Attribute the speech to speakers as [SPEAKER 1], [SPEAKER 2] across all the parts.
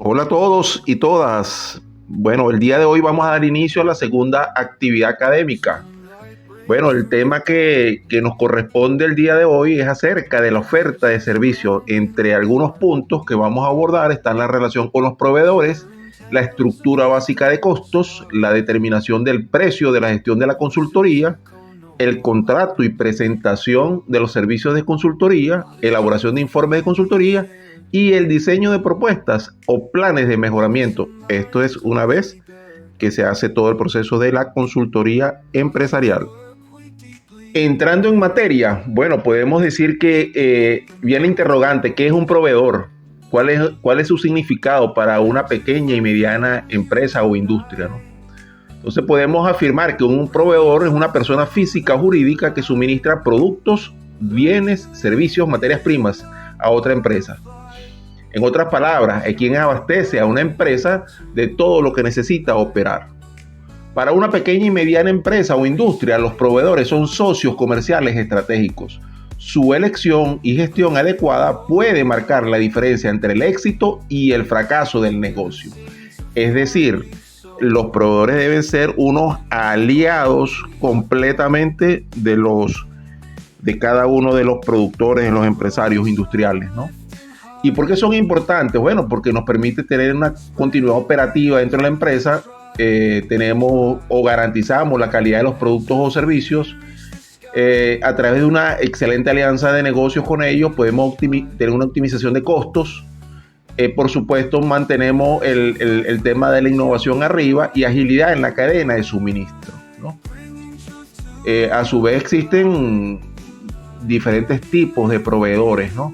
[SPEAKER 1] Hola a todos y todas. Bueno, el día de hoy vamos a dar inicio a la segunda actividad académica. Bueno, el tema que nos corresponde el día de hoy es acerca de la oferta de servicios. Entre algunos puntos que vamos a abordar están la relación con los proveedores, la estructura básica de costos, la determinación del precio de la gestión de la consultoría, el contrato y presentación de los servicios de consultoría, elaboración de informes de consultoría y el diseño de propuestas o planes de mejoramiento. Esto es una vez que se hace todo el proceso de la consultoría empresarial. Entrando en materia, bueno, podemos decir que viene interrogante, ¿qué es un proveedor? ¿Cuál es su significado para una pequeña y mediana empresa o industria, ¿no? Entonces podemos afirmar que un proveedor es una persona física o jurídica que suministra productos, bienes, servicios, materias primas a otra empresa. En otras palabras, es quien abastece a una empresa de todo lo que necesita operar. Para una pequeña y mediana empresa o industria, los proveedores son socios comerciales estratégicos. Su elección y gestión adecuada puede marcar la diferencia entre el éxito y el fracaso del negocio. Es decir, los proveedores deben ser unos aliados completamente de cada uno de los productores, de los empresarios industriales, ¿no? ¿Y por qué son importantes? Bueno, porque nos permite tener una continuidad operativa dentro de la empresa. Tenemos o garantizamos la calidad de los productos o servicios. A través de una excelente alianza de negocios con ellos podemos tener una optimización de costos. Por supuesto, mantenemos el tema de la innovación arriba y agilidad en la cadena de suministro, ¿no? A su vez existen diferentes tipos de proveedores, ¿no?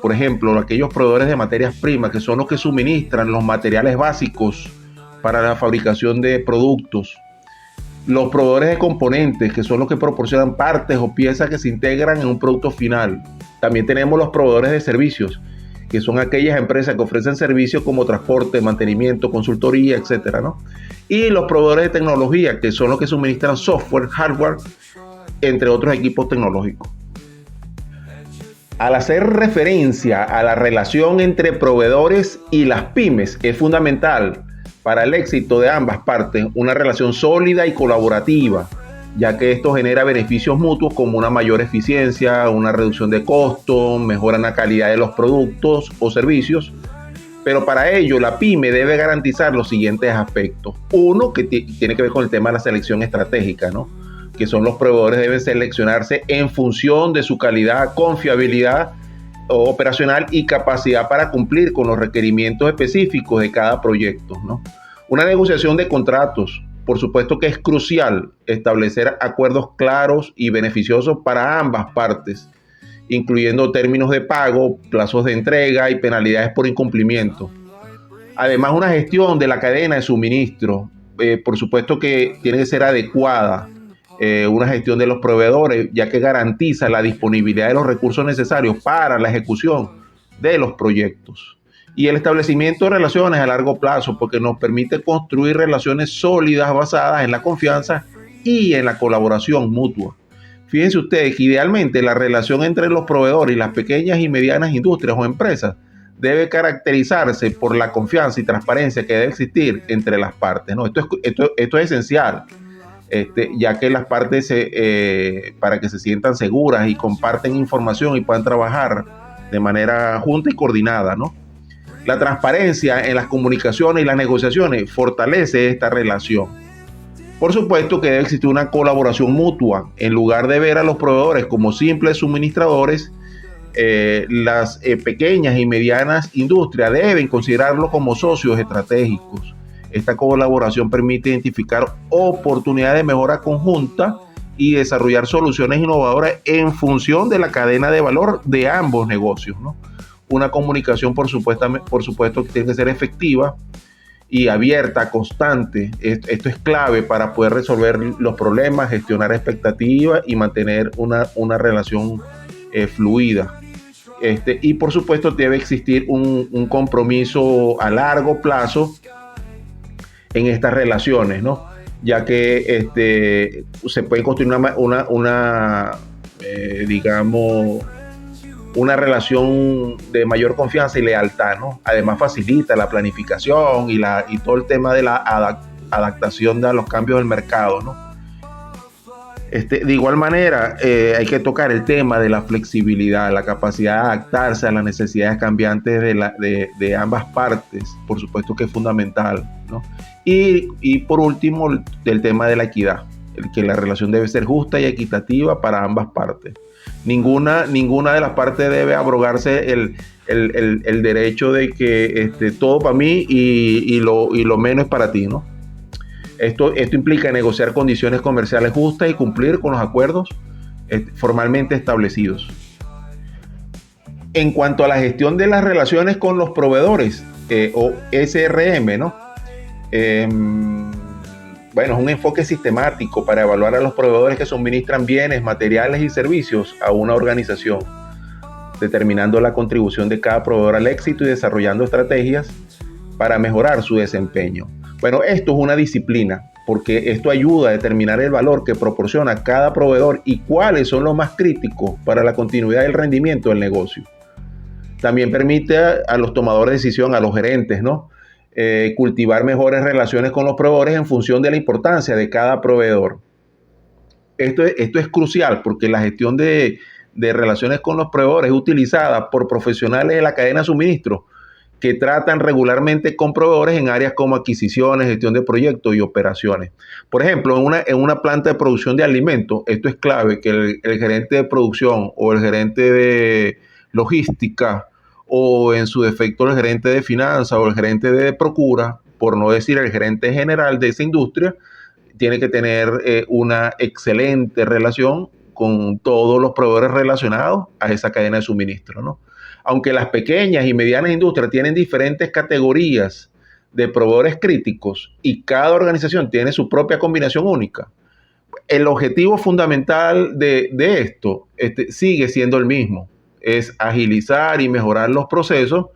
[SPEAKER 1] Por ejemplo, aquellos proveedores de materias primas, que son los que suministran los materiales básicos para la fabricación de productos. Los proveedores de componentes, que son los que proporcionan partes o piezas que se integran en un producto final. También tenemos los proveedores de servicios, que son aquellas empresas que ofrecen servicios como transporte, mantenimiento, consultoría, etcétera, ¿no? Y los proveedores de tecnología, que son los que suministran software, hardware, entre otros equipos tecnológicos. Al hacer referencia a la relación entre proveedores y las pymes, es fundamental para el éxito de ambas partes una relación sólida y colaborativa, ya que esto genera beneficios mutuos como una mayor eficiencia, una reducción de costos, mejora la calidad de los productos o servicios. Pero para ello la pyme debe garantizar los siguientes aspectos. Uno, que tiene que ver con el tema de la selección estratégica, ¿no? Que son los proveedores deben seleccionarse en función de su calidad, confiabilidad operacional y capacidad para cumplir con los requerimientos específicos de cada proyecto, ¿no? Una negociación de contratos, por supuesto que es crucial establecer acuerdos claros y beneficiosos para ambas partes, incluyendo términos de pago, plazos de entrega y penalidades por incumplimiento. Además, una gestión de la cadena de suministro, por supuesto que tiene que ser adecuada. Una gestión de los proveedores, ya que garantiza la disponibilidad de los recursos necesarios para la ejecución de los proyectos. Y el establecimiento de relaciones a largo plazo, porque nos permite construir relaciones sólidas basadas en la confianza y en la colaboración mutua. Fíjense ustedes que idealmente la relación entre los proveedores y las pequeñas y medianas industrias o empresas debe caracterizarse por la confianza y transparencia que debe existir entre las partes, ¿no? Esto es esencial. Ya que las partes para que se sientan seguras y comparten información y puedan trabajar de manera junta y coordinada, ¿no? La transparencia en las comunicaciones y las negociaciones fortalece esta relación. Por supuesto que debe existir una colaboración mutua. En lugar de ver a los proveedores como simples suministradores, las pequeñas y medianas industrias deben considerarlos como socios estratégicos. Esta colaboración permite identificar oportunidades de mejora conjunta y desarrollar soluciones innovadoras en función de la cadena de valor de ambos negocios, ¿no? Una comunicación, por supuesto, que tiene que ser efectiva y abierta, constante. Esto es clave para poder resolver los problemas, gestionar expectativas y mantener una relación fluida. Y por supuesto debe existir un compromiso a largo plazo en estas relaciones, ¿no? Ya que se puede construir digamos, una relación de mayor confianza y lealtad, ¿no? Además facilita la planificación y todo el tema de la adaptación a los cambios del mercado, ¿no? De igual manera, hay que tocar el tema de la flexibilidad, la capacidad de adaptarse a las necesidades cambiantes de ambas partes, por supuesto que es fundamental, ¿no? Y por último, el tema de la equidad, que la relación debe ser justa y equitativa para ambas partes. Ninguna de las partes debe abrogarse el derecho de que todo para mí y lo menos es para ti, ¿no? Esto implica negociar condiciones comerciales justas y cumplir con los acuerdos formalmente establecidos. En cuanto a la gestión de las relaciones con los proveedores, o SRM, ¿no? Bueno, es un enfoque sistemático para evaluar a los proveedores que suministran bienes, materiales y servicios a una organización, determinando la contribución de cada proveedor al éxito y desarrollando estrategias para mejorar su desempeño. Bueno, esto es una disciplina, porque esto ayuda a determinar el valor que proporciona cada proveedor y cuáles son los más críticos para la continuidad del rendimiento del negocio. También permite a los tomadores de decisión, a los gerentes, ¿no? Cultivar mejores relaciones con los proveedores en función de la importancia de cada proveedor. Esto es crucial porque la gestión de relaciones con los proveedores es utilizada por profesionales de la cadena de suministro que tratan regularmente con proveedores en áreas como adquisiciones, gestión de proyectos y operaciones. Por ejemplo, en una planta de producción de alimentos, esto es clave, que el gerente de producción o el gerente de logística o en su defecto el gerente de finanzas o el gerente de procura, por no decir el gerente general de esa industria, tiene que tener una excelente relación con todos los proveedores relacionados a esa cadena de suministro, ¿no? Aunque las pequeñas y medianas industrias tienen diferentes categorías de proveedores críticos y cada organización tiene su propia combinación única, el objetivo fundamental de esto sigue siendo el mismo, es agilizar y mejorar los procesos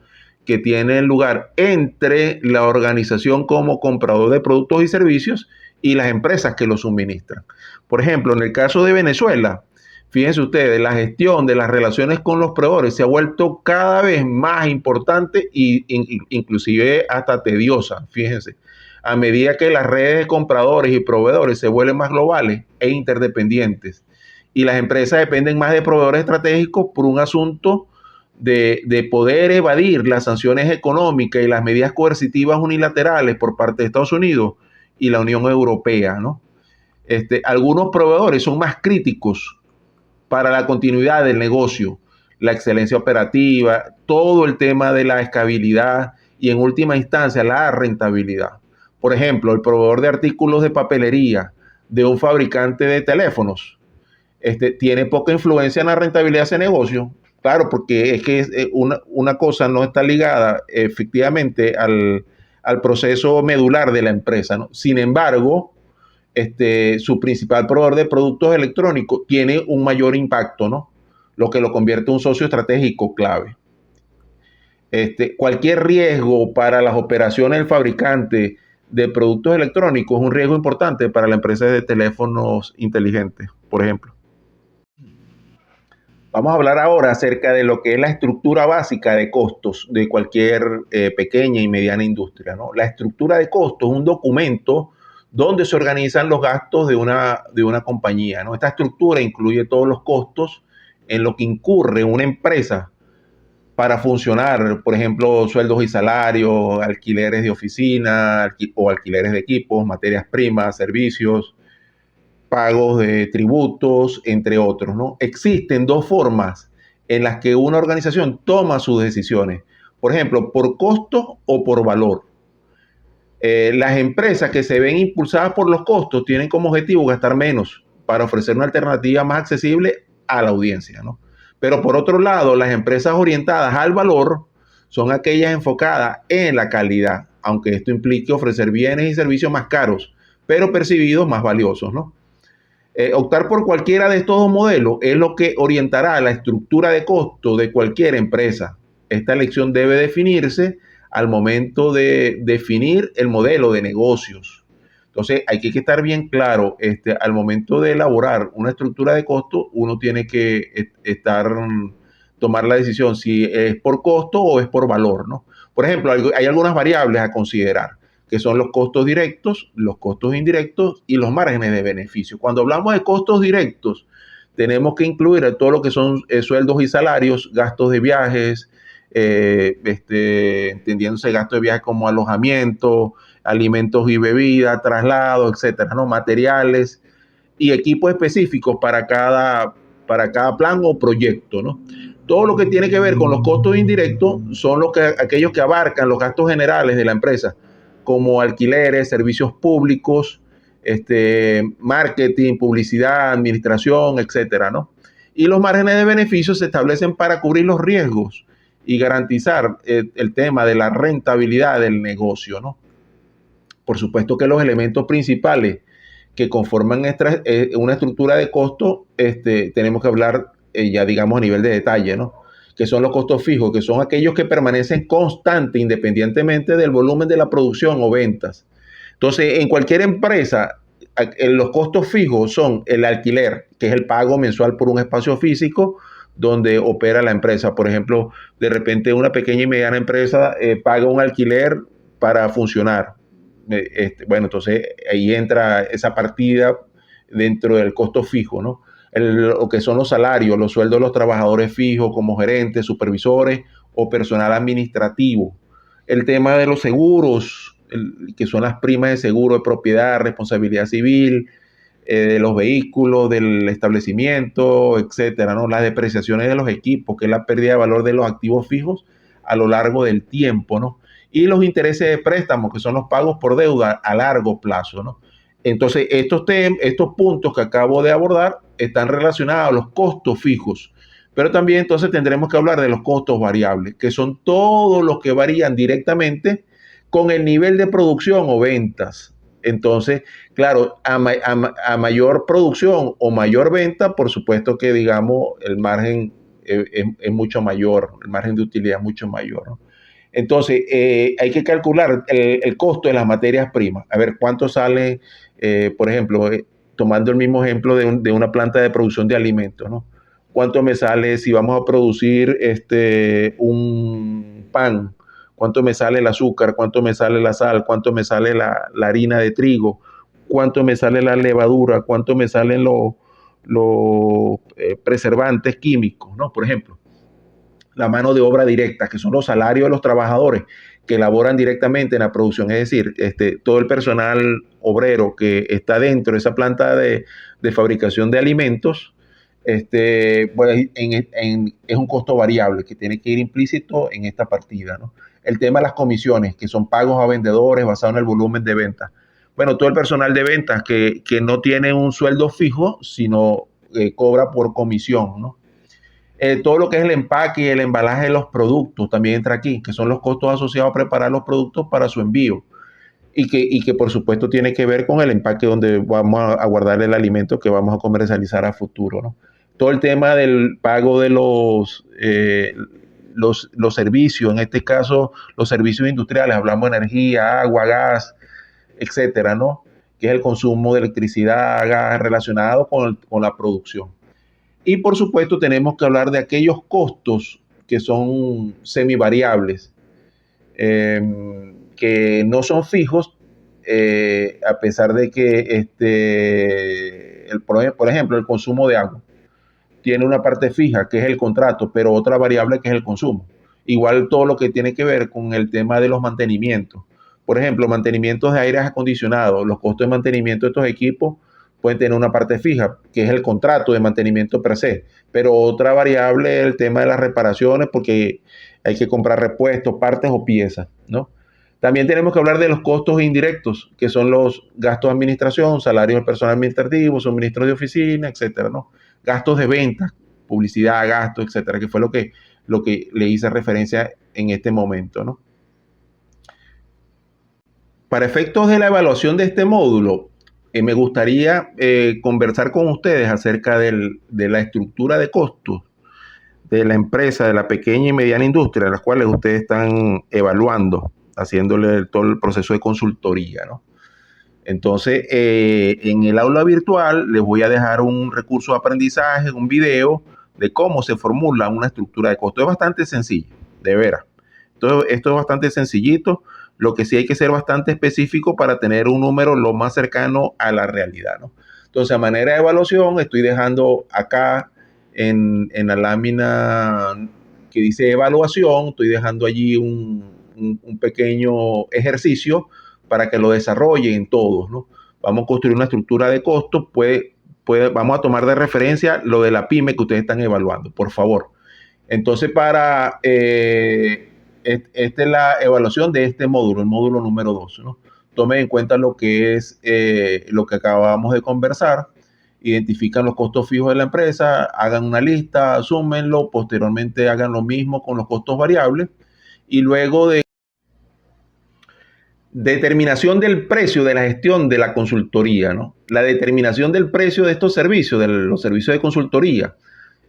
[SPEAKER 1] que tienen lugar entre la organización como comprador de productos y servicios y las empresas que los suministran. Por ejemplo, en el caso de Venezuela, fíjense ustedes, la gestión de las relaciones con los proveedores se ha vuelto cada vez más importante e inclusive hasta tediosa, fíjense, a medida que las redes de compradores y proveedores se vuelven más globales e interdependientes y las empresas dependen más de proveedores estratégicos por un asunto de poder evadir las sanciones económicas y las medidas coercitivas unilaterales por parte de Estados Unidos y la Unión Europea, ¿no? Algunos proveedores son más críticos para la continuidad del negocio, la excelencia operativa, todo el tema de la escalabilidad y en última instancia la rentabilidad. Por ejemplo, el proveedor de artículos de papelería de un fabricante de teléfonos tiene poca influencia en la rentabilidad de ese negocio. Claro, porque es que una cosa no está ligada efectivamente al proceso medular de la empresa, ¿no? Sin embargo, su principal proveedor de productos electrónicos tiene un mayor impacto, ¿no? Lo que lo convierte en un socio estratégico clave. Cualquier riesgo para las operaciones del fabricante de productos electrónicos es un riesgo importante para la empresa de teléfonos inteligentes, por ejemplo. Vamos a hablar ahora acerca de lo que es la estructura básica de costos de cualquier pequeña y mediana industria, ¿no? La estructura de costos es un documento donde se organizan los gastos de una compañía, ¿no? Esta estructura incluye todos los costos en lo que incurre una empresa para funcionar, por ejemplo, sueldos y salarios, alquileres de oficina o alquileres de equipos, materias primas, servicios, pagos de tributos, entre otros, ¿no? Existen dos formas en las que una organización toma sus decisiones. Por ejemplo, por costo o por valor. Las empresas que se ven impulsadas por los costos tienen como objetivo gastar menos para ofrecer una alternativa más accesible a la audiencia, ¿no? Pero por otro lado, las empresas orientadas al valor son aquellas enfocadas en la calidad, aunque esto implique ofrecer bienes y servicios más caros, pero percibidos más valiosos, ¿no? Optar por cualquiera de estos dos modelos es lo que orientará la estructura de costo de cualquier empresa. Esta elección debe definirse al momento de definir el modelo de negocios. Entonces, hay que estar bien claro, al momento de elaborar una estructura de costo, uno tiene que estar tomar la decisión si es por costo o es por valor, ¿no? Por ejemplo, hay algunas variables a considerar, que son los costos directos, los costos indirectos y los márgenes de beneficio. Cuando hablamos de costos directos, tenemos que incluir todo lo que son sueldos y salarios, gastos de viajes, entendiéndose gastos de viaje como alojamiento, alimentos y bebidas, traslados, etcétera, ¿no? Materiales y equipos específicos para cada plan o proyecto, ¿no? Todo lo que tiene que ver con los costos indirectos son aquellos que abarcan los gastos generales de la empresa, como alquileres, servicios públicos, marketing, publicidad, administración, etcétera, ¿no? Y los márgenes de beneficios se establecen para cubrir los riesgos y garantizar el tema de la rentabilidad del negocio, ¿no? Por supuesto que los elementos principales que conforman una estructura de costo, tenemos que hablar ya digamos a nivel de detalle, ¿no? Que son los costos fijos, que son aquellos que permanecen constantes independientemente del volumen de la producción o ventas. Entonces, en cualquier empresa, los costos fijos son el alquiler, que es el pago mensual por un espacio físico donde opera la empresa. Por ejemplo, de repente una pequeña y mediana empresa paga un alquiler para funcionar. Bueno, entonces ahí entra esa partida dentro del costo fijo, ¿no? Lo que son los salarios, los sueldos de los trabajadores fijos como gerentes, supervisores o personal administrativo. El tema de los seguros, que son las primas de seguro de propiedad, responsabilidad civil, de los vehículos, del establecimiento, etcétera, ¿no? Las depreciaciones de los equipos, que es la pérdida de valor de los activos fijos a lo largo del tiempo, ¿no? Y los intereses de préstamos, que son los pagos por deuda a largo plazo, ¿no? Entonces, estos puntos que acabo de abordar están relacionados a los costos fijos, pero también entonces tendremos que hablar de los costos variables, que son todos los que varían directamente con el nivel de producción o ventas. Entonces, claro, a mayor producción o mayor venta, por supuesto que, digamos, el margen es mucho mayor, el margen de utilidad es mucho mayor, ¿no? Entonces, hay que calcular el costo de las materias primas. A ver, cuánto sale, por ejemplo, tomando el mismo ejemplo de una planta de producción de alimentos, ¿no? ¿Cuánto me sale si vamos a producir un pan? ¿Cuánto me sale el azúcar? ¿Cuánto me sale la sal? ¿Cuánto me sale la harina de trigo? ¿Cuánto me sale la levadura? ¿Cuánto me salen los preservantes químicos, ¿no? Por ejemplo, la mano de obra directa, que son los salarios de los trabajadores que elaboran directamente en la producción, es decir, todo el personal obrero que está dentro de esa planta de fabricación de alimentos, pues es un costo variable que tiene que ir implícito en esta partida, ¿no? El tema de las comisiones, que son pagos a vendedores basados en el volumen de ventas. Bueno, todo el personal de ventas que no tiene un sueldo fijo, sino cobra por comisión, ¿no? Todo lo que es el empaque y el embalaje de los productos también entra aquí, que son los costos asociados a preparar los productos para su envío. Y que por supuesto tiene que ver con el empaque donde vamos a guardar el alimento que vamos a comercializar a futuro, ¿no? Todo el tema del pago de los servicios, en este caso los servicios industriales, hablamos de energía, agua, gas, etcétera, ¿no? Que es el consumo de electricidad, gas relacionado con la producción. Y por supuesto tenemos que hablar de aquellos costos que son semivariables, que no son fijos, a pesar de que, por ejemplo, el consumo de agua tiene una parte fija, que es el contrato, pero otra variable que es el consumo. Igual todo lo que tiene que ver con el tema de los mantenimientos. Por ejemplo, mantenimientos de aires acondicionados, los costos de mantenimiento de estos equipos pueden tener una parte fija, que es el contrato de mantenimiento per se, pero otra variable es el tema de las reparaciones, porque hay que comprar repuestos, partes o piezas, ¿no? También tenemos que hablar de los costos indirectos, que son los gastos de administración, salarios del personal administrativo, suministros de oficina, etcétera, ¿no? Gastos de ventas, publicidad, gastos, etcétera, que fue lo que le hice referencia en este momento, ¿no? Para efectos de la evaluación de este módulo, me gustaría conversar con ustedes acerca de la estructura de costos de la empresa, de la pequeña y mediana industria, las cuales ustedes están evaluando, haciéndole todo el proceso de consultoría, ¿no? Entonces, en el aula virtual les voy a dejar un recurso de aprendizaje, un video, de cómo se formula una estructura de costo. Es bastante sencillo, de veras. Esto es bastante sencillito. Lo que sí hay que ser bastante específico para tener un número lo más cercano a la realidad, ¿no? Entonces, a manera de evaluación, estoy dejando acá en la lámina que dice evaluación, estoy dejando allí un pequeño ejercicio para que lo desarrollen todos, ¿no? Vamos a construir una estructura de costos, vamos a tomar de referencia lo de la pyme que ustedes están evaluando, por favor. Entonces, esta es la evaluación de este módulo, el módulo número 2, ¿no? Tomen en cuenta lo que es lo que acabamos de conversar, identifican los costos fijos de la empresa, hagan una lista, asúmenlo, posteriormente hagan lo mismo con los costos variables y luego de determinación del precio de la gestión de la consultoría, ¿no? La determinación del precio de estos servicios, de los servicios de consultoría,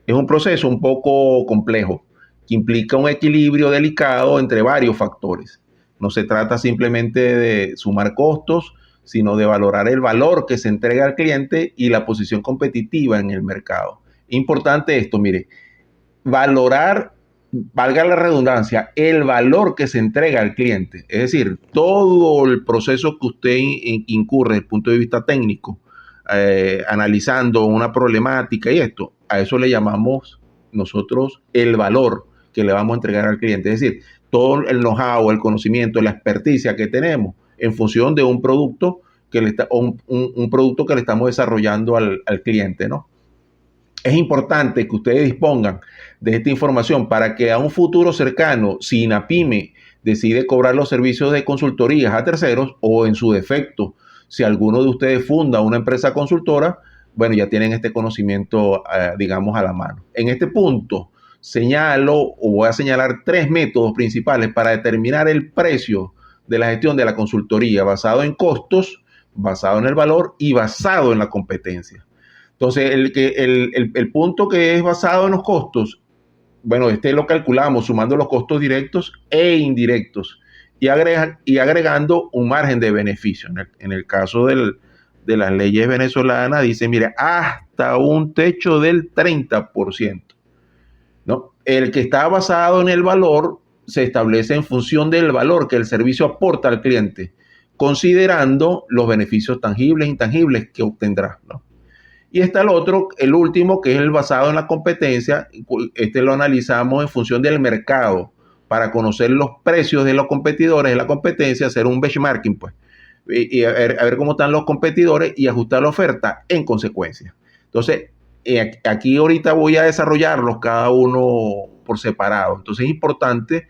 [SPEAKER 1] es un proceso un poco complejo que implica un equilibrio delicado entre varios factores. No se trata simplemente de sumar costos, sino de valorar el valor que se entrega al cliente y la posición competitiva en el mercado. Importante esto, mire, valorar, valga la redundancia, el valor que se entrega al cliente. Es decir, todo el proceso que usted incurre desde el punto de vista técnico, analizando una problemática y esto, a eso le llamamos nosotros el valor que le vamos a entregar al cliente. Es decir, todo el know-how, el conocimiento, la experticia que tenemos en función de un producto un producto que le estamos desarrollando al cliente, ¿no? Es importante que ustedes dispongan de esta información para que a un futuro cercano, si INAPYME decide cobrar los servicios de consultorías a terceros o en su defecto, si alguno de ustedes funda una empresa consultora, bueno, ya tienen este conocimiento, digamos, a la mano. En este punto, voy a señalar 3 métodos principales para determinar el precio de la gestión de la consultoría, basado en costos, basado en el valor y basado en la competencia. Entonces, el punto que es basado en los costos, bueno, lo calculamos sumando los costos directos e indirectos y agregando un margen de beneficio. En el caso de las leyes venezolanas, dice, mire, hasta un techo del 30%, ¿no? El que está basado en el valor se establece en función del valor que el servicio aporta al cliente, considerando los beneficios tangibles e intangibles que obtendrá, ¿no? Y está el último, que es el basado en la competencia. Este lo analizamos en función del mercado para conocer los precios de los competidores de la competencia, hacer un benchmarking, pues, y a ver cómo están los competidores y ajustar la oferta en consecuencia. Entonces, aquí ahorita voy a desarrollarlos cada uno por separado. Entonces, es importante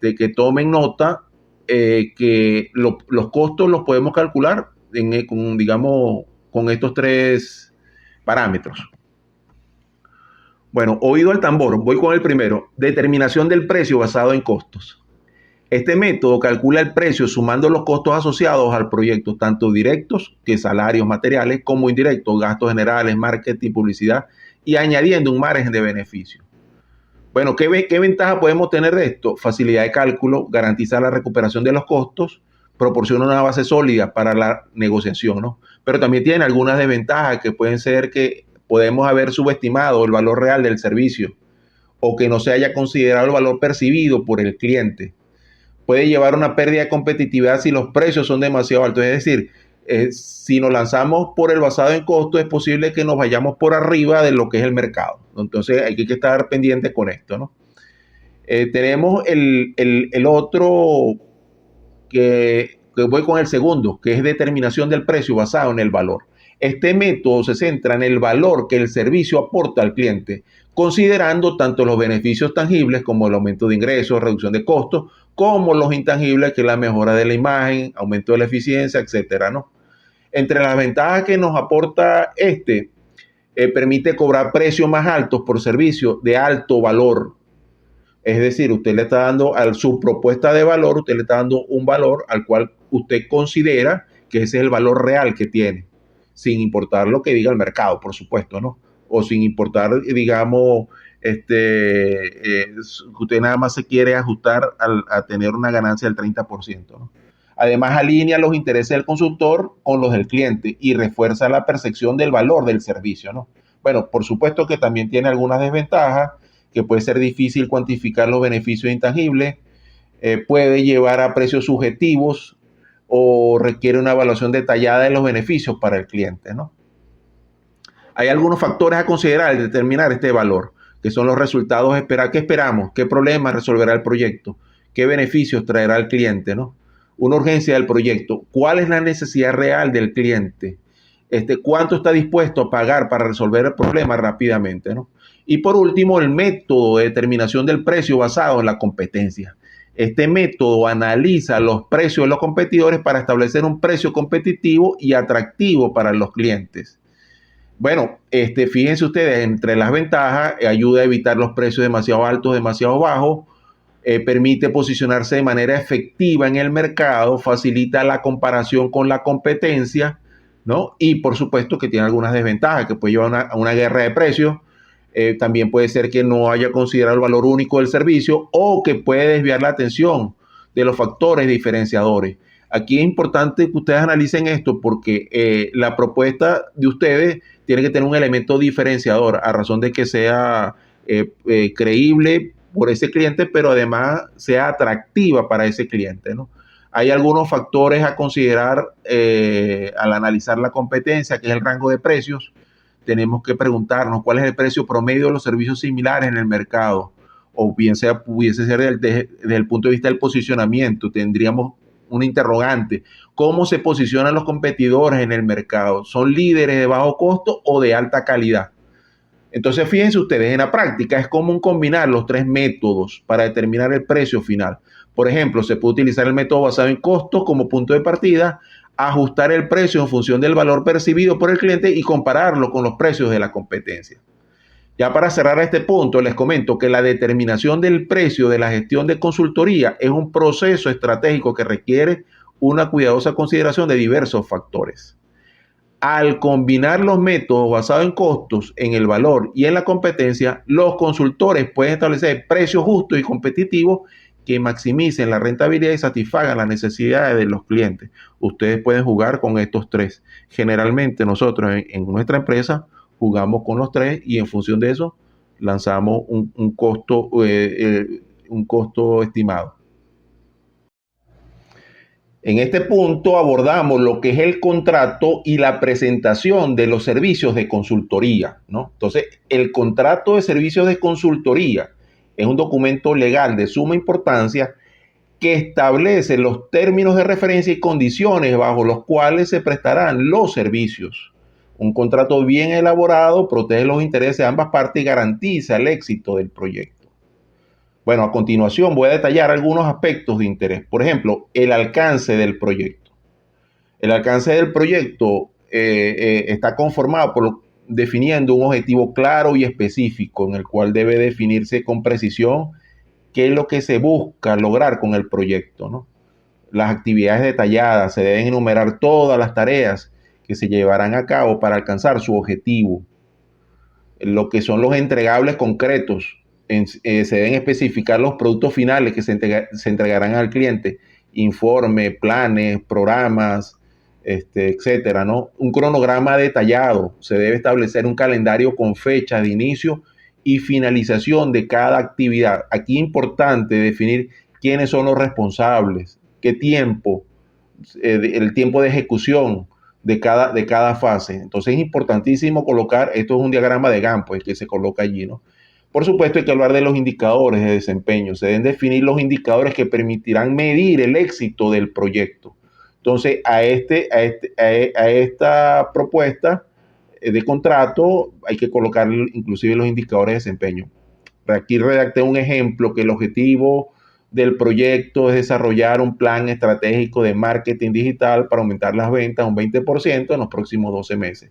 [SPEAKER 1] que tomen nota que los costos los podemos calcular con estos 3 parámetros. Bueno, oído al tambor, voy con el primero. Determinación del precio basado en costos. Este método calcula el precio sumando los costos asociados al proyecto, tanto directos, que salarios materiales, como indirectos, gastos generales, marketing, publicidad, y añadiendo un margen de beneficio. Bueno, ¿qué ventaja podemos tener de esto? Facilidad de cálculo, garantiza la recuperación de los costos, proporciona una base sólida para la negociación, ¿no? Pero también tiene algunas desventajas que pueden ser que podemos haber subestimado el valor real del servicio o que no se haya considerado el valor percibido por el cliente. Puede llevar a una pérdida de competitividad si los precios son demasiado altos. Es decir, si nos lanzamos por el basado en costo, es posible que nos vayamos por arriba de lo que es el mercado. Entonces hay que estar pendiente con esto, ¿no? Tenemos el otro que voy con el segundo, que es determinación del precio basado en el valor. Este método se centra en el valor que el servicio aporta al cliente, considerando tanto los beneficios tangibles como el aumento de ingresos, reducción de costos, como los intangibles, que es la mejora de la imagen, aumento de la eficiencia, etcétera, ¿no? Entre las ventajas que nos aporta permite cobrar precios más altos por servicios de alto valor. Es decir, usted le está dando a su propuesta de valor, usted le está dando un valor al cual usted considera que ese es el valor real que tiene, sin importar lo que diga el mercado, por supuesto, ¿no? O sin importar, digamos, usted nada más se quiere ajustar a tener una ganancia del 30%, ¿no? Además, alinea los intereses del consultor con los del cliente y refuerza la percepción del valor del servicio, ¿no? Bueno, por supuesto que también tiene algunas desventajas, que puede ser difícil cuantificar los beneficios intangibles, puede llevar a precios subjetivos o requiere una evaluación detallada de los beneficios para el cliente, ¿no? Hay algunos factores a considerar al determinar este valor, que son los resultados a esperar. ¿Qué esperamos? ¿Qué problemas resolverá el proyecto? ¿Qué beneficios traerá al cliente, ¿no? Una urgencia del proyecto. ¿Cuál es la necesidad real del cliente? ¿Cuánto está dispuesto a pagar para resolver el problema rápidamente, ¿no? Y por último, el método de determinación del precio basado en la competencia. Este método analiza los precios de los competidores para establecer un precio competitivo y atractivo para los clientes. Bueno, fíjense ustedes, entre las ventajas, ayuda a evitar los precios demasiado altos, demasiado bajos, permite posicionarse de manera efectiva en el mercado, facilita la comparación con la competencia, ¿no? Y por supuesto que tiene algunas desventajas, que puede llevar a una guerra de precios. También puede ser que no haya considerado el valor único del servicio o que puede desviar la atención de los factores diferenciadores. Aquí es importante que ustedes analicen esto porque la propuesta de ustedes tiene que tener un elemento diferenciador a razón de que sea creíble por ese cliente, pero además sea atractiva para ese cliente, ¿no? Hay algunos factores a considerar al analizar la competencia, que es el rango de precios. Tenemos que preguntarnos cuál es el precio promedio de los servicios similares en el mercado, o bien sea, pudiese ser desde el punto de vista del posicionamiento. Tendríamos una interrogante: ¿cómo se posicionan los competidores en el mercado? ¿Son líderes de bajo costo o de alta calidad? Entonces, fíjense ustedes, en la práctica es común combinar los tres métodos para determinar el precio final. Por ejemplo, se puede utilizar el método basado en costos como punto de partida, ajustar el precio en función del valor percibido por el cliente y compararlo con los precios de la competencia. Ya para cerrar este punto, les comento que la determinación del precio de la gestión de consultoría es un proceso estratégico que requiere una cuidadosa consideración de diversos factores. Al combinar los métodos basados en costos, en el valor y en la competencia, los consultores pueden establecer precios justos y competitivos que maximicen la rentabilidad y satisfagan las necesidades de los clientes. Ustedes pueden jugar con estos tres. Generalmente nosotros en nuestra empresa jugamos con los tres y en función de eso lanzamos un costo estimado. En este punto abordamos lo que es el contrato y la presentación de los servicios de consultoría, ¿no? Entonces, el contrato de servicios de consultoría es un documento legal de suma importancia que establece los términos de referencia y condiciones bajo los cuales se prestarán los servicios. Un contrato bien elaborado protege los intereses de ambas partes y garantiza el éxito del proyecto. Bueno, a continuación voy a detallar algunos aspectos de interés. Por ejemplo, el alcance del proyecto. El alcance del proyecto está conformado definiendo un objetivo claro y específico en el cual debe definirse con precisión qué es lo que se busca lograr con el proyecto, ¿no? Las actividades detalladas, se deben enumerar todas las tareas que se llevarán a cabo para alcanzar su objetivo. Lo que son los entregables concretos, se deben especificar los productos finales que se entregarán al cliente, informe, planes, programas, etcétera, ¿no? Un cronograma detallado, se debe establecer un calendario con fecha de inicio y finalización de cada actividad. Aquí es importante definir quiénes son los responsables, qué tiempo, el tiempo de ejecución de cada fase. Entonces es importantísimo colocar, esto es un diagrama de Gantt, pues, que se coloca allí, ¿no? Por supuesto, hay que hablar de los indicadores de desempeño. Se deben definir los indicadores que permitirán medir el éxito del proyecto. Entonces, a esta propuesta de contrato hay que colocar inclusive los indicadores de desempeño. Aquí redacté un ejemplo que el objetivo del proyecto es desarrollar un plan estratégico de marketing digital para aumentar las ventas un 20% en los próximos 12 meses.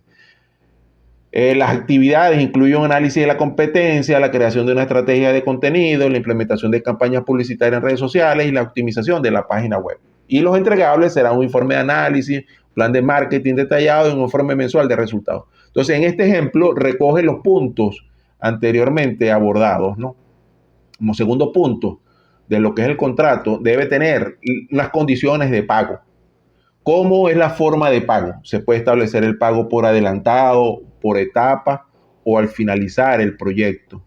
[SPEAKER 1] Las actividades incluyen un análisis de la competencia, la creación de una estrategia de contenido, la implementación de campañas publicitarias en redes sociales y la optimización de la página web. Y los entregables serán un informe de análisis, plan de marketing detallado y un informe mensual de resultados. Entonces, en este ejemplo, recoge los puntos anteriormente abordados, ¿no? Como segundo punto de lo que es el contrato, debe tener unas condiciones de pago. ¿Cómo es la forma de pago? Se puede establecer el pago por adelantado, por etapa o al finalizar el proyecto.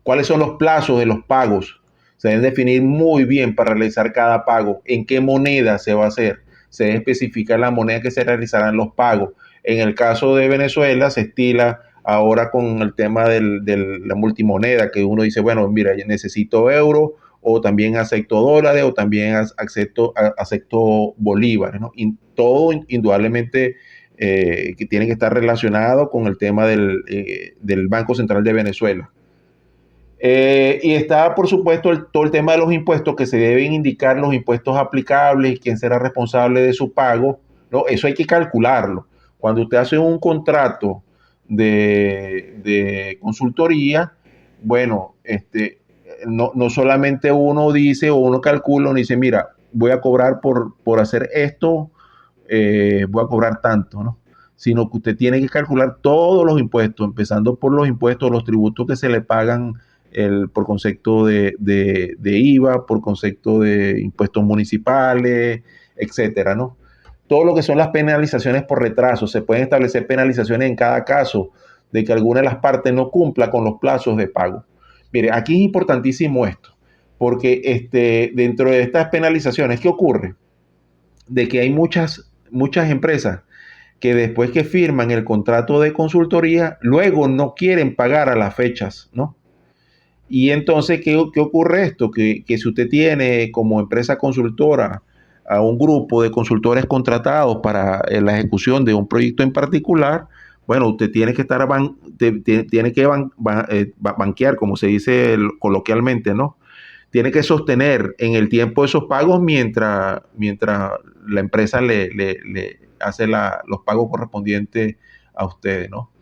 [SPEAKER 1] ¿Cuáles son los plazos de los pagos? Se deben definir muy bien para realizar cada pago. ¿En qué moneda se va a hacer? Se debe especificar la moneda que se realizarán los pagos. En el caso de Venezuela se estila ahora con el tema de la multimoneda, que uno dice, bueno, mira, yo necesito euros, o también acepto dólares, o también acepto bolívares, ¿no? Y todo indudablemente que tiene que estar relacionado con el tema del Banco Central de Venezuela. Y está, por supuesto, todo el tema de los impuestos, que se deben indicar los impuestos aplicables y quién será responsable de su pago, ¿no? Eso hay que calcularlo. Cuando usted hace un contrato de consultoría, bueno, no solamente uno dice o uno calcula, uno dice, mira, voy a cobrar por hacer esto, voy a cobrar tanto, ¿no? Sino que usted tiene que calcular todos los impuestos, empezando por los impuestos, los tributos que se le pagan por concepto de IVA, por concepto de impuestos municipales, etcétera, ¿no? Todo lo que son las penalizaciones por retraso, se pueden establecer penalizaciones en cada caso de que alguna de las partes no cumpla con los plazos de pago. Mire, aquí es importantísimo esto, porque dentro de estas penalizaciones, ¿qué ocurre? De que hay muchas empresas que después que firman el contrato de consultoría, luego no quieren pagar a las fechas, ¿no? Y entonces, ¿qué ocurre esto? Que si usted tiene como empresa consultora a un grupo de consultores contratados para la ejecución de un proyecto en particular, bueno, usted tiene que estar tiene que banquear, como se dice coloquialmente, ¿no? Tiene que sostener en el tiempo esos pagos mientras la empresa le hace los pagos correspondientes a ustedes, ¿no?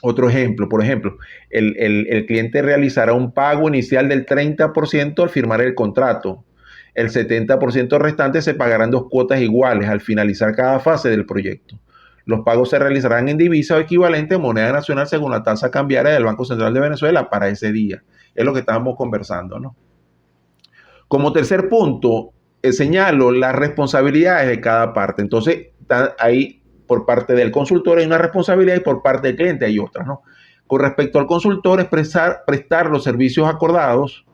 [SPEAKER 1] Otro ejemplo, por ejemplo, el cliente realizará un pago inicial del 30% al firmar el contrato. El 70% restante se pagarán dos cuotas iguales al finalizar cada fase del proyecto. Los pagos se realizarán en divisa o equivalente en moneda nacional según la tasa cambiaria del Banco Central de Venezuela para ese día. Es lo que estábamos conversando, ¿no? Como tercer punto, señalo las responsabilidades de cada parte. Entonces, ahí por parte del consultor hay una responsabilidad y por parte del cliente hay otra, ¿no? Con respecto al consultor, es prestar los servicios acordados,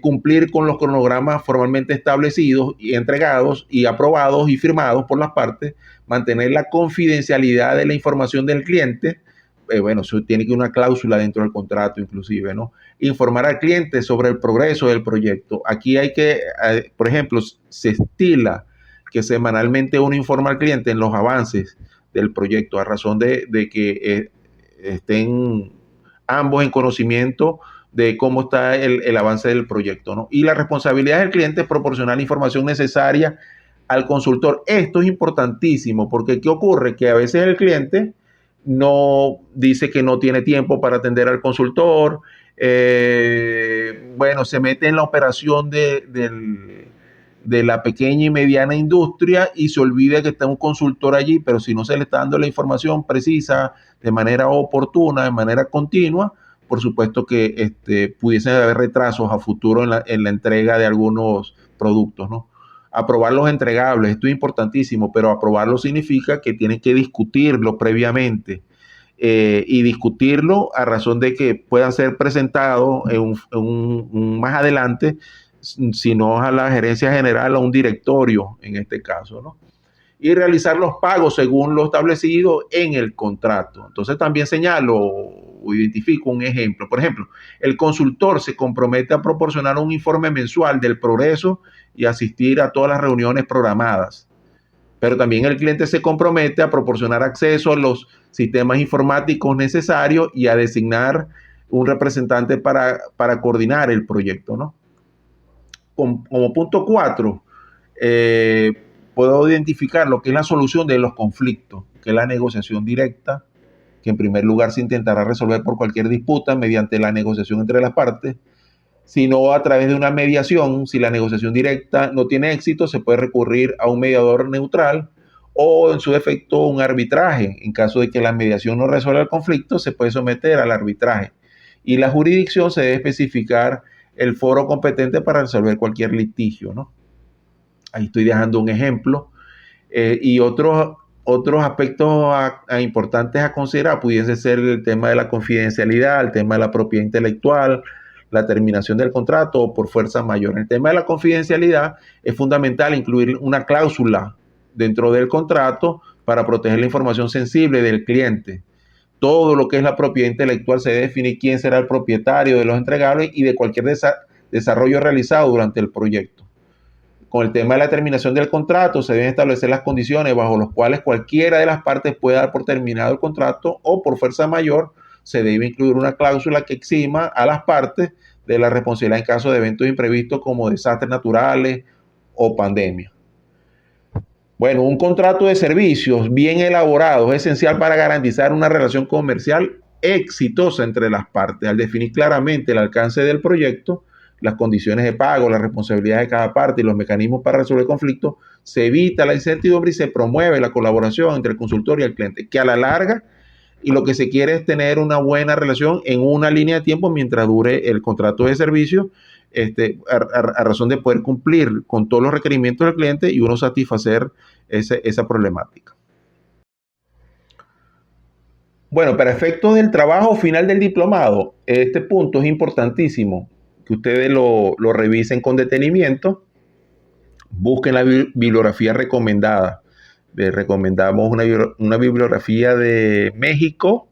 [SPEAKER 1] cumplir con los cronogramas formalmente establecidos y entregados y aprobados y firmados por las partes, mantener la confidencialidad de la información del cliente. Bueno, eso tiene que ir una cláusula dentro del contrato inclusive, ¿no? Informar al cliente sobre el progreso del proyecto. Aquí hay que, por ejemplo, se estila que semanalmente uno informa al cliente en los avances del proyecto a razón de que estén ambos en conocimiento de cómo está el avance del proyecto, ¿no? Y la responsabilidad del cliente es proporcionar la información necesaria al consultor. Esto es importantísimo porque ¿qué ocurre? Que a veces el cliente no dice que no tiene tiempo para atender al consultor, bueno, se mete en la operación de la pequeña y mediana industria y se olvida que está un consultor allí, pero si no se le está dando la información precisa, de manera oportuna, de manera continua, por supuesto que pudiesen haber retrasos a futuro en la entrega de algunos productos, ¿no? Aprobar los entregables, esto es importantísimo, pero aprobarlo significa que tienen que discutirlo previamente y discutirlo a razón de que puedan ser presentados más adelante, si no a la gerencia general, a un directorio en este caso, ¿no? Y realizar los pagos según lo establecido en el contrato. Entonces también señalo o identifico un ejemplo. Por ejemplo, el consultor se compromete a proporcionar un informe mensual del progreso y asistir a todas las reuniones programadas. Pero también el cliente se compromete a proporcionar acceso a los sistemas informáticos necesarios y a designar un representante para coordinar el proyecto, ¿no? Como punto 4, puedo identificar lo que es la solución de los conflictos, que es la negociación directa, que en primer lugar se intentará resolver por cualquier disputa mediante la negociación entre las partes, sino a través de una mediación. Si la negociación directa no tiene éxito, se puede recurrir a un mediador neutral o en su defecto un arbitraje. En caso de que la mediación no resuelva el conflicto, se puede someter al arbitraje. Y la jurisdicción se debe especificar el foro competente para resolver cualquier litigio, ¿no? Ahí estoy dejando un ejemplo. Y otro otros aspectos importantes a considerar pudiese ser el tema de la confidencialidad, el tema de la propiedad intelectual, la terminación del contrato o por fuerza mayor. En el tema de la confidencialidad es fundamental incluir una cláusula dentro del contrato para proteger la información sensible del cliente. Todo lo que es la propiedad intelectual se debe definir quién será el propietario de los entregables y de cualquier desarrollo realizado durante el proyecto. Con el tema de la terminación del contrato, se deben establecer las condiciones bajo las cuales cualquiera de las partes puede dar por terminado el contrato o por fuerza mayor se debe incluir una cláusula que exima a las partes de la responsabilidad en caso de eventos imprevistos como desastres naturales o pandemias. Bueno, un contrato de servicios bien elaborado es esencial para garantizar una relación comercial exitosa entre las partes. Al definir claramente el alcance del proyecto, las condiciones de pago, las responsabilidades de cada parte y los mecanismos para resolver conflictos, se evita la incertidumbre y se promueve la colaboración entre el consultor y el cliente, que a la larga y lo que se quiere es tener una buena relación en una línea de tiempo mientras dure el contrato de servicio, a razón de poder cumplir con todos los requerimientos del cliente y uno satisfacer esa problemática. Bueno, para efectos del trabajo final del diplomado, este punto es importantísimo que ustedes lo revisen con detenimiento, busquen la bibliografía recomendada. Recomendamos una bibliografía de México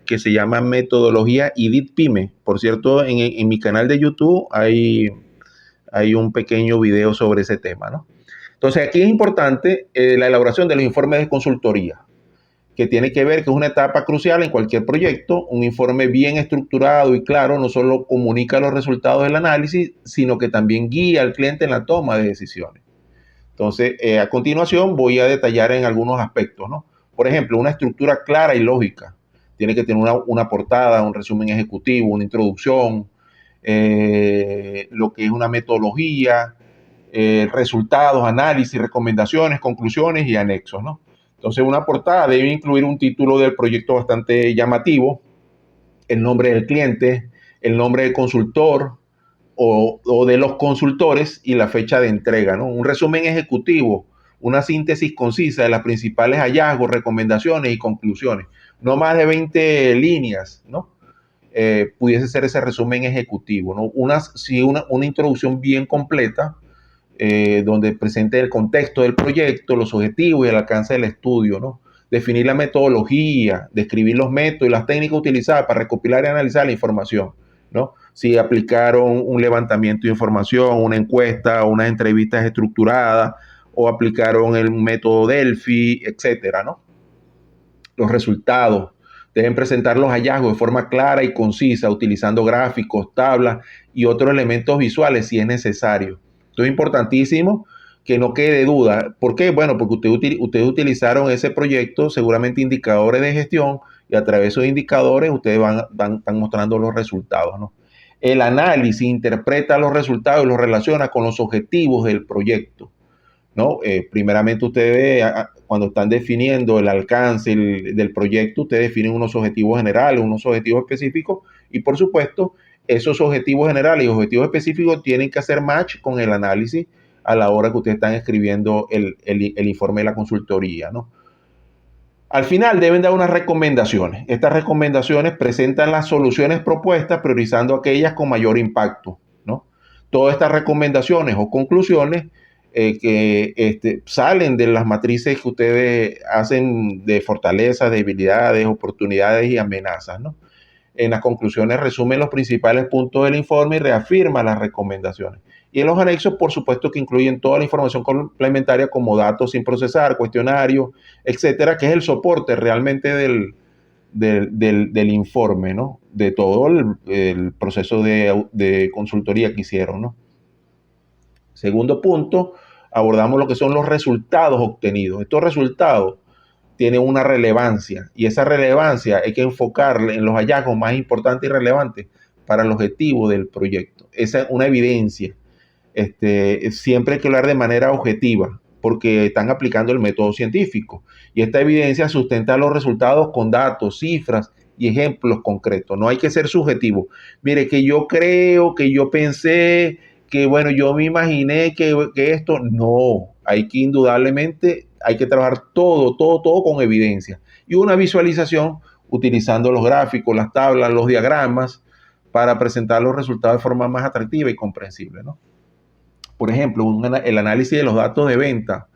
[SPEAKER 1] que se llama Metodología IDIT PYME. Por cierto, en mi canal de YouTube hay un pequeño video sobre ese tema, ¿no? Entonces, aquí es importante la elaboración de los informes de consultoría, que tiene que ver que es una etapa crucial en cualquier proyecto. Un informe bien estructurado y claro no solo comunica los resultados del análisis, sino que también guía al cliente en la toma de decisiones. Entonces, a continuación voy a detallar en algunos aspectos, ¿no? Por ejemplo, una estructura clara y lógica. Tiene que tener una portada, un resumen ejecutivo, una introducción, lo que es una metodología, resultados, análisis, recomendaciones, conclusiones y anexos, ¿no? Entonces, una portada debe incluir un título del proyecto bastante llamativo, el nombre del cliente, el nombre del consultor o de los consultores y la fecha de entrega, ¿no? Un resumen ejecutivo, una síntesis concisa de las principales hallazgos, recomendaciones y conclusiones. No más de 20 líneas, ¿no? Pudiese ser ese resumen ejecutivo, ¿no? Una introducción bien completa, donde presente el contexto del proyecto, los objetivos y el alcance del estudio, ¿no? Definir la metodología, describir los métodos y las técnicas utilizadas para recopilar y analizar la información, ¿no? Si aplicaron un levantamiento de información, una encuesta, unas entrevistas estructuradas, o aplicaron el método Delphi, etcétera, ¿no? Los resultados. Deben presentar los hallazgos de forma clara y concisa, utilizando gráficos, tablas y otros elementos visuales si es necesario. Esto es importantísimo, que no quede duda. ¿Por qué? Bueno, porque ustedes utilizaron ese proyecto, seguramente indicadores de gestión, y a través de esos indicadores ustedes están mostrando los resultados, ¿no? El análisis interpreta los resultados y los relaciona con los objetivos del proyecto, ¿no? Primeramente ustedes, cuando están definiendo el alcance del proyecto, ustedes definen unos objetivos generales, unos objetivos específicos, y por supuesto, esos objetivos generales y objetivos específicos tienen que hacer match con el análisis a la hora que ustedes están escribiendo el informe de la consultoría, ¿no? Al final deben dar unas recomendaciones. Estas recomendaciones presentan las soluciones propuestas priorizando aquellas con mayor impacto, ¿no? Todas estas recomendaciones o conclusiones que salen de las matrices que ustedes hacen de fortalezas, debilidades, oportunidades y amenazas, ¿no? En las conclusiones resumen los principales puntos del informe y reafirma las recomendaciones. Y en los anexos, por supuesto, que incluyen toda la información complementaria como datos sin procesar, cuestionarios, etcétera, que es el soporte realmente del informe, ¿no? De todo el proceso de consultoría que hicieron, ¿no? Segundo punto, abordamos lo que son los resultados obtenidos. Estos resultados tienen una relevancia y esa relevancia hay que enfocarla en los hallazgos más importantes y relevantes para el objetivo del proyecto. Esa es una evidencia. Siempre hay que hablar de manera objetiva porque están aplicando el método científico y esta evidencia sustenta los resultados con datos, cifras y ejemplos concretos. No hay que ser subjetivo. Mire, que yo creo, que yo pensé, que bueno, yo me imaginé que esto, no, hay que indudablemente hay que trabajar todo con evidencia. Y una visualización utilizando los gráficos, las tablas, los diagramas, para presentar los resultados de forma más atractiva y comprensible, ¿no? Por ejemplo, el análisis de los datos de venta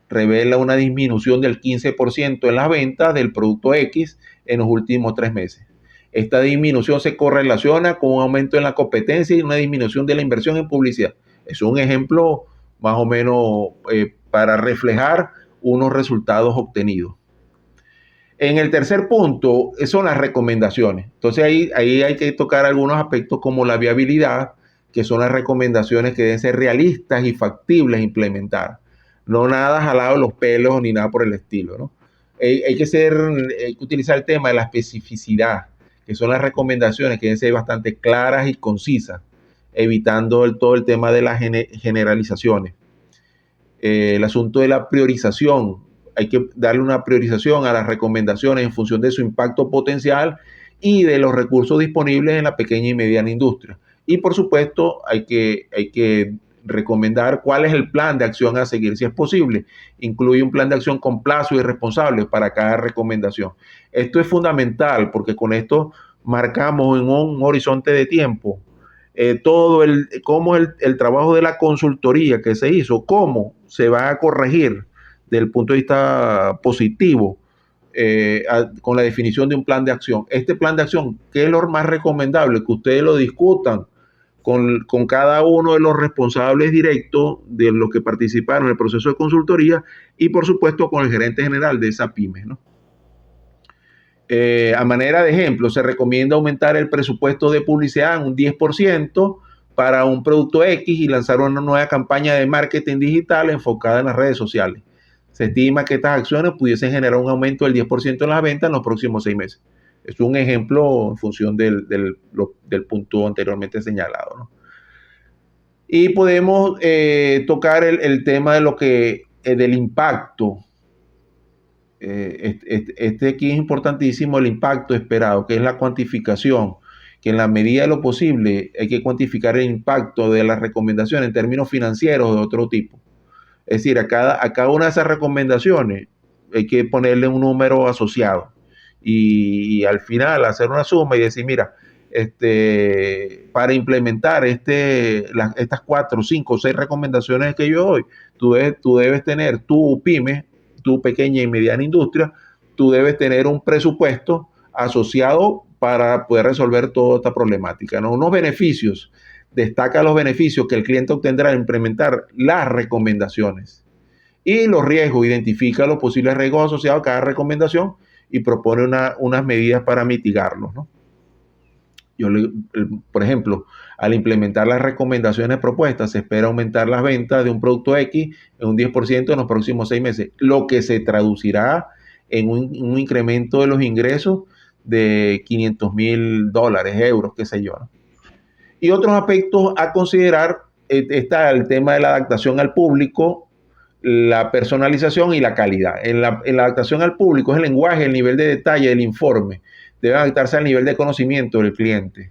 [SPEAKER 1] revela una disminución del 15% en las ventas del producto X en los últimos 3 meses. Esta disminución se correlaciona con un aumento en la competencia y una disminución de la inversión en publicidad. Es un ejemplo más o menos para reflejar unos resultados obtenidos. En el tercer punto son las recomendaciones. Entonces ahí hay que tocar algunos aspectos como la viabilidad, que son las recomendaciones que deben ser realistas y factibles de implementar. No nada jalado de los pelos ni nada por el estilo, ¿no? Hay que utilizar el tema de la especificidad, que son las recomendaciones que deben ser bastante claras y concisas, evitando todo el tema de las generalizaciones. El asunto de la priorización, hay que darle una priorización a las recomendaciones en función de su impacto potencial y de los recursos disponibles en la pequeña y mediana industria. Y por supuesto hay que recomendar cuál es el plan de acción a seguir, si es posible. Incluye un plan de acción con plazo y responsable para cada recomendación. Esto es fundamental porque con esto marcamos en un horizonte de tiempo cómo el trabajo de la consultoría que se hizo, cómo se va a corregir desde el punto de vista positivo con la definición de un plan de acción. Este plan de acción, ¿qué es lo más recomendable? Que ustedes lo discutan con cada uno de los responsables directos de los que participaron en el proceso de consultoría y por supuesto con el gerente general de esa pyme, ¿no? A manera de ejemplo, se recomienda aumentar el presupuesto de publicidad en un 10% para un producto X y lanzar una nueva campaña de marketing digital enfocada en las redes sociales. Se estima que estas acciones pudiesen generar un aumento del 10% en las ventas en los próximos 6 meses. Es un ejemplo en función del punto anteriormente señalado, ¿no? Y podemos tocar el tema de del impacto. Este aquí es importantísimo, el impacto esperado, que es la cuantificación, que en la medida de lo posible hay que cuantificar el impacto de las recomendaciones en términos financieros o de otro tipo. Es decir, a cada una de esas recomendaciones hay que ponerle un número asociado y al final hacer una suma y decir, mira, para implementar estas 4, 5, 6 recomendaciones que yo doy, tú debes tener tu pyme, tu pequeña y mediana industria, tú debes tener un presupuesto asociado para poder resolver toda esta problemática, ¿no? Unos beneficios, destaca los beneficios que el cliente obtendrá al implementar las recomendaciones y los riesgos, identifica los posibles riesgos asociados a cada recomendación y propone unas medidas para mitigarlos, ¿no? Por ejemplo, al implementar las recomendaciones propuestas, se espera aumentar las ventas de un producto X en un 10% en los próximos 6 meses, lo que se traducirá en un incremento de los ingresos de $500,000, euros, qué sé yo, ¿no? Y otros aspectos a considerar está el tema de la adaptación al público, la personalización y la calidad. En la adaptación al público es el lenguaje, el nivel de detalle del informe. Debe adaptarse al nivel de conocimiento del cliente.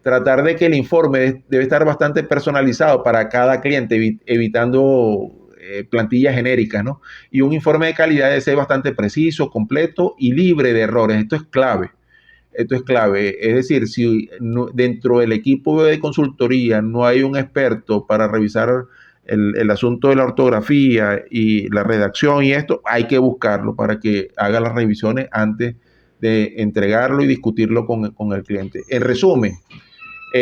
[SPEAKER 1] Tratar de que el informe debe estar bastante personalizado para cada cliente, evitando plantillas genéricas, ¿no? Y un informe de calidad debe ser bastante preciso, completo y libre de errores. Esto es clave. Esto es clave. Es decir, si dentro del equipo de consultoría no hay un experto para revisar el asunto de la ortografía y la redacción y esto, hay que buscarlo para que haga las revisiones antes de entregarlo y discutirlo con el cliente. En resumen,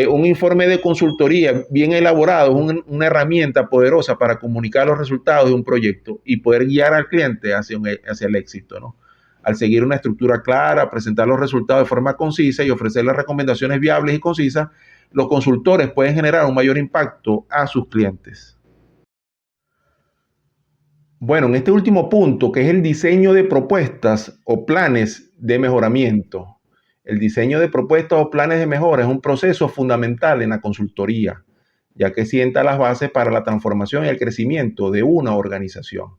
[SPEAKER 1] un informe de consultoría bien elaborado es una herramienta poderosa para comunicar los resultados de un proyecto y poder guiar al cliente hacia el éxito, ¿no? Al seguir una estructura clara, presentar los resultados de forma concisa y ofrecer las recomendaciones viables y concisas, los consultores pueden generar un mayor impacto a sus clientes. Bueno, en este último punto, que es el diseño de propuestas o planes de mejoramiento. El diseño de propuestas o planes de mejora es un proceso fundamental en la consultoría, ya que sienta las bases para la transformación y el crecimiento de una organización.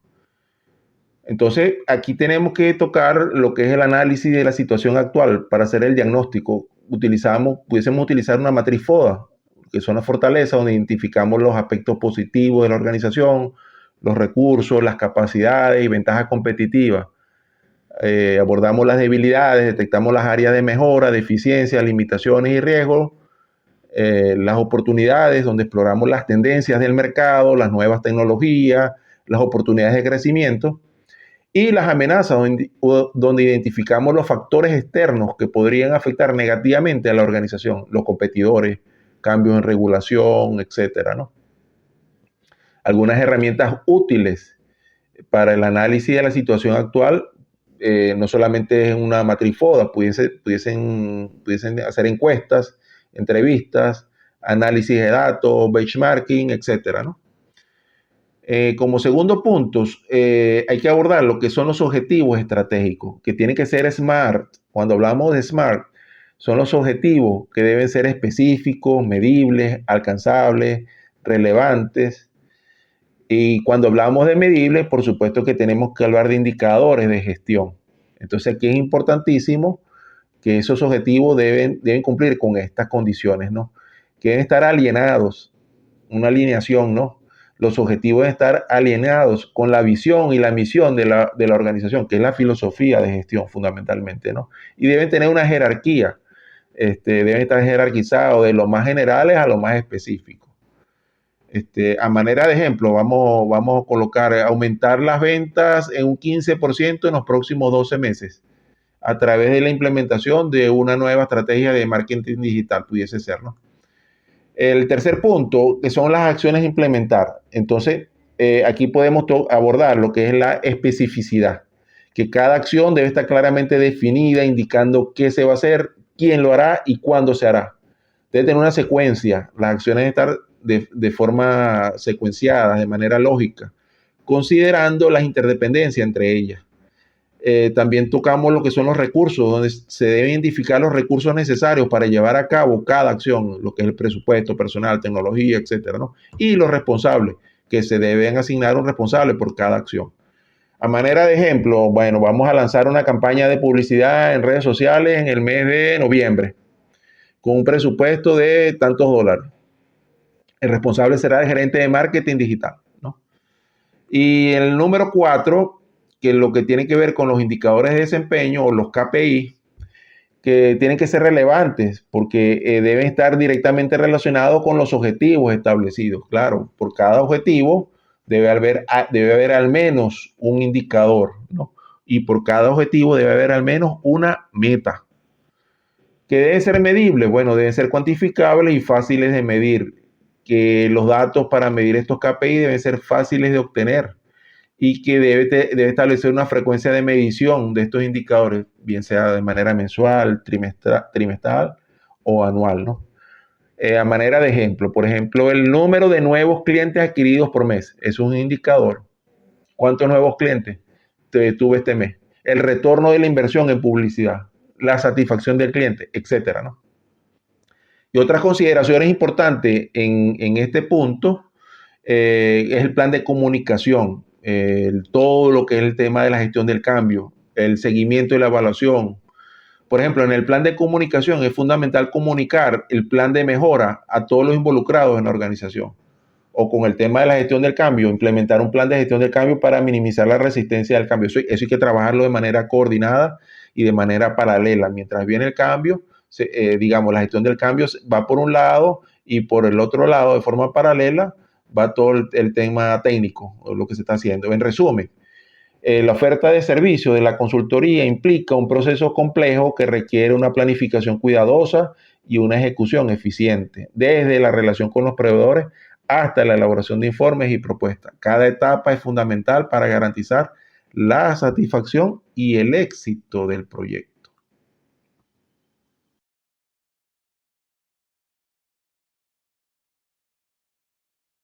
[SPEAKER 1] Entonces, aquí tenemos que tocar lo que es el análisis de la situación actual para hacer el diagnóstico. Pudiésemos utilizar una matriz FODA, que son las fortalezas, donde identificamos los aspectos positivos de la organización, los recursos, las capacidades y ventajas competitivas. Abordamos las debilidades, detectamos las áreas de mejora, de eficiencia, limitaciones y riesgos, las oportunidades, donde exploramos las tendencias del mercado, las nuevas tecnologías, las oportunidades de crecimiento, y las amenazas, donde identificamos los factores externos que podrían afectar negativamente a la organización, los competidores, cambios en regulación, etcétera, ¿no? Algunas herramientas útiles para el análisis de la situación actual, no solamente es una matriz FODA, pudiesen hacer encuestas, entrevistas, análisis de datos, benchmarking, etcétera, ¿no? Como segundo punto, hay que abordar lo que son los objetivos estratégicos, que tienen que ser SMART. Cuando hablamos de SMART, son los objetivos que deben ser específicos, medibles, alcanzables, relevantes. Y cuando hablamos de medibles, por supuesto que tenemos que hablar de indicadores de gestión. Entonces aquí es importantísimo que esos objetivos deben cumplir con estas condiciones, ¿no? Que deben estar alineados, una alineación, ¿no? Los objetivos deben estar alineados con la visión y la misión de la organización, que es la filosofía de gestión fundamentalmente, ¿no? Y deben tener una jerarquía, deben estar jerarquizados de lo más generales a lo más específico. A manera de ejemplo, vamos a colocar, aumentar las ventas en un 15% en los próximos 12 meses a través de la implementación de una nueva estrategia de marketing digital, pudiese ser, ¿no? El tercer punto, que son las acciones a implementar. Entonces, aquí podemos abordar lo que es la especificidad, que cada acción debe estar claramente definida, indicando qué se va a hacer, quién lo hará y cuándo se hará. Debe tener una secuencia, las acciones deben estar de forma secuenciada, de manera lógica, considerando las interdependencias entre ellas. También tocamos lo que son los recursos, donde se deben identificar los recursos necesarios para llevar a cabo cada acción, lo que es el presupuesto, personal, tecnología, etcétera, ¿no? Y los responsables, que se deben asignar un responsable por cada acción. A manera de ejemplo, bueno, vamos a lanzar una campaña de publicidad en redes sociales en el mes de noviembre, con un presupuesto de tantos dólares. El responsable será el gerente de marketing digital, ¿no? Y el número 4, que lo que tiene que ver con los indicadores de desempeño o los KPI, que tienen que ser relevantes porque deben estar directamente relacionados con los objetivos establecidos. Claro, por cada objetivo debe haber al menos un indicador, ¿no? Y por cada objetivo debe haber al menos una meta. ¿Que debe ser medible? Bueno, deben ser cuantificables y fáciles de medir. Que los datos para medir estos KPI deben ser fáciles de obtener y que debe establecer una frecuencia de medición de estos indicadores, bien sea de manera mensual, trimestral o anual, ¿no? A manera de ejemplo, por ejemplo, el número de nuevos clientes adquiridos por mes es un indicador. ¿Cuántos nuevos clientes tuve este mes? El retorno de la inversión en publicidad, la satisfacción del cliente, etcétera, ¿no? Y otras consideraciones importantes en este punto es el plan de comunicación, todo lo que es el tema de la gestión del cambio, el seguimiento y la evaluación. Por ejemplo, en el plan de comunicación es fundamental comunicar el plan de mejora a todos los involucrados en la organización. O con el tema de la gestión del cambio, implementar un plan de gestión del cambio para minimizar la resistencia al cambio. Eso hay que trabajarlo de manera coordinada y de manera paralela. Mientras viene el cambio, digamos, la gestión del cambio va por un lado y por el otro lado, de forma paralela, va todo el tema técnico, lo que se está haciendo. En resumen, la oferta de servicio de la consultoría implica un proceso complejo que requiere una planificación cuidadosa y una ejecución eficiente, desde la relación con los proveedores hasta la elaboración de informes y propuestas. Cada etapa es fundamental para garantizar la satisfacción y el éxito del proyecto.